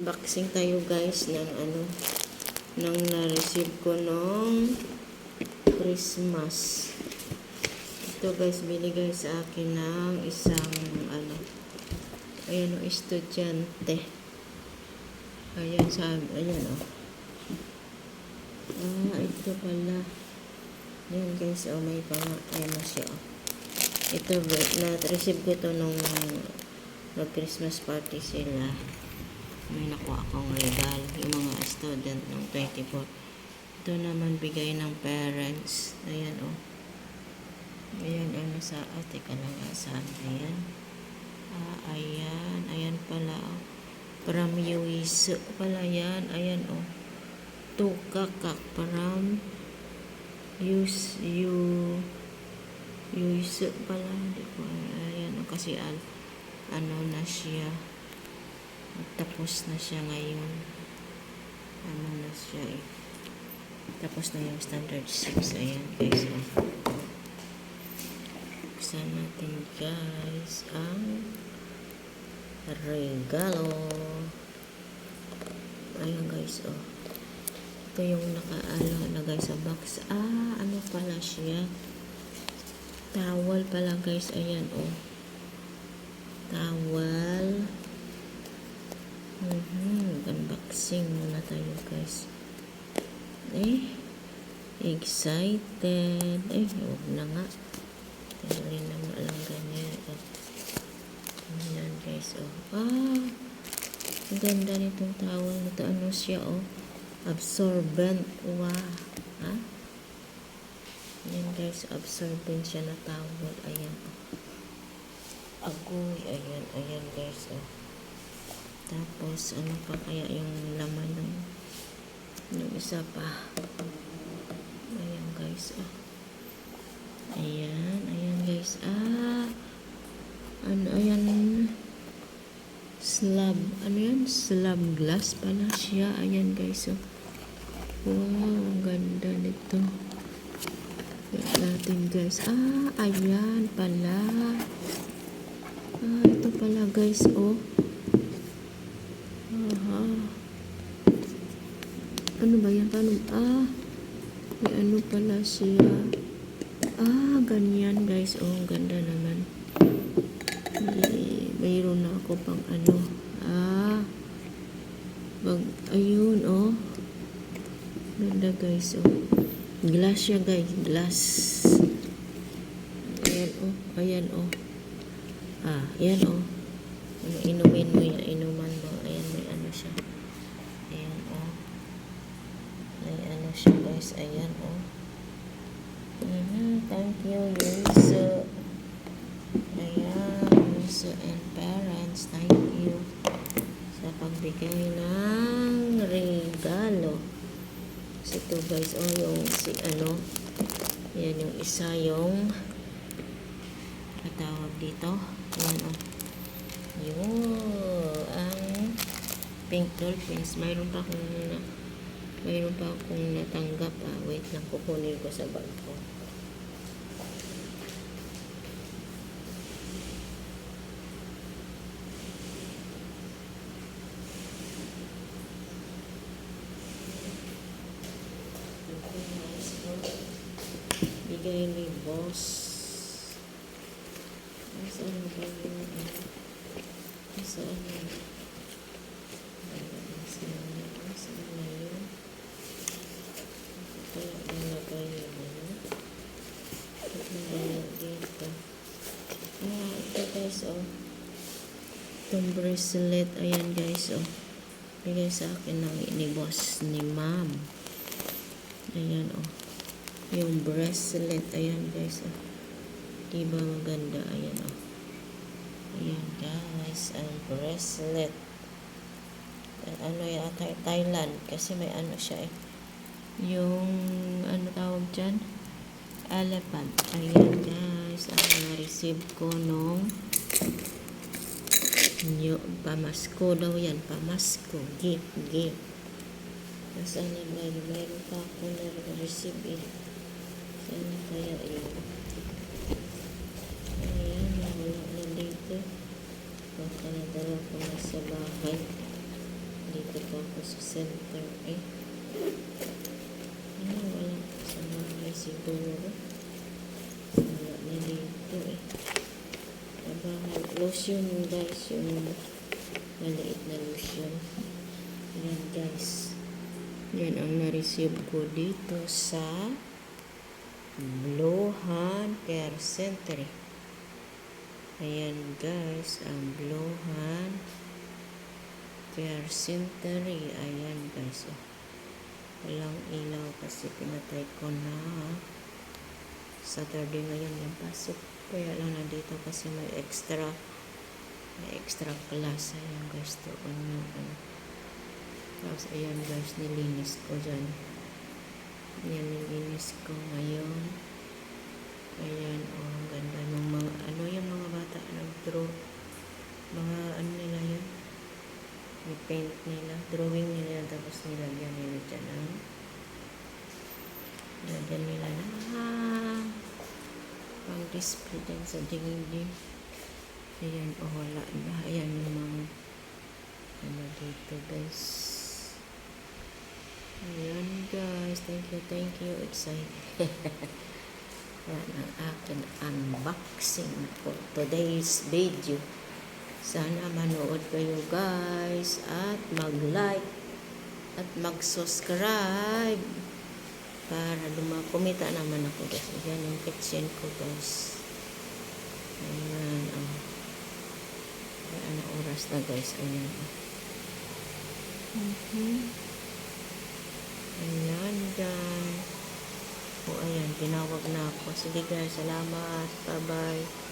Unboxing tayo guys ng nang na-receive ko nung Christmas. Ito guys, binigay sa akin ng isang ayan o, estudyante. Ayan, ayan o. Ito pala. Ayan guys, may ayan siya o. Ito, na-receive ko to nung nag-Christmas party sila. May nakuha akong regalo, yung mga student ng 24. Ito naman bigay ng parents. Ayan o. Ayan, sa ate ka lang saan. Ayan. Ayan pala o. From US pala yan. Ayan o. Tukakak from US pala. Ayan o, kasi na siya. Tapos na siya ngayon. Na siya eh. Tapos na yung standard 6. Ayan guys. Buksan natin guys ang regalo. Ayan guys oh. Ito yung nakalagay sa box. Ano pala siya? Towel pala guys. Ayan oh. Towel. Unboxing muna tayo guys. Excited. Huwag na nga. Hindi naman alam ganyan. Ayan guys ang ganda nitong towel nito. Ano siya absorbent. Wow. Ayan guys, absorbent siya na towel. Ayan agoy. Ayan guys tapos ano pa kaya yung laman ng isa pa. Ayan guys ayan guys ayan slab, slab glass pala siya. Ayan guys wow, ang ganda nito. Ayan natin guys ayan pala ito pala guys ano ba yan? Paano? May ano pala siya. Ganyan guys. Ang ganda naman. Mayroon na ako pang ayun ganda guys glass siya guys. Glass. Ayan ayan inumin mo yan. Inuman mo. Ayan may ano siya. Ayan may ano siya guys. Ayan thank you Yuso. Ayan Yuso and parents, thank you sa pagbigay ng regalo. Kasi ito guys yung yan yung isa yung katawag dito. Ayan ang pink dolphins. Mayroon pa akong natanggap wait lang, kukunin ko sa bag ko. Bigay ni boss. Saan ba yun? Saan na yun? Kaya nalagay yun dito. Ito guys itong bracelet. Ayan guys bigay sa akin ni boss ni ma'am. Ayan yung bracelet. Ayan guys diba maganda. Ayan ayan guys ang bracelet. Yata Thailand kasi may siya yung tawag dyan elephant. Ayan guys ang na-receive ko nung pamasko daw yan. Pamasko gift. Sana mayroon pa ako na-receive sana kaya yun. Ayan wala na dito. Baka nadala ko na sa bahay. Hindi dito tapos sa center. Eh, ano, wala sa mga siguro. Wala na dito eh. Abahan. Lotion guys, yung maliit na lotion. Yan guys. Yan ang na-receive ko dito sa Blohan Care Center. Ayan guys, ang Blohan Care Center. Ayan guys. Oh. Walang ilaw kasi pinatay ko na. Saturday ngayon yung pasok. Kaya lang nandito kasi may extra class. Ayan guys, doon yung ano. Tapos ayan guys, nilinis ko dyan. Ayan, nilinis ko ngayon. Ayan, oh, ang ganda ng mga, ano yung mga bata nag-draw. Mga ano nila yun. May paint nila, drawing nila, tapos nilagyan nila dyan ang nilagyan nila na pang display dyan sa dingding. Ayan, oh, wala na. Ayan yung mga ano dito guys. Ayan guys, thank you, excited. Yan ang aking unboxing for today's video. Sana manood kayo guys at mag-like at mag-subscribe para kumita naman ako guys. Yan yung kitchen ko guys. Ayan, oh. Ayan ang oras na guys. Ayan. Ayan guys. O ayan, tinawag na ako. Sige guys, salamat. Bye-bye.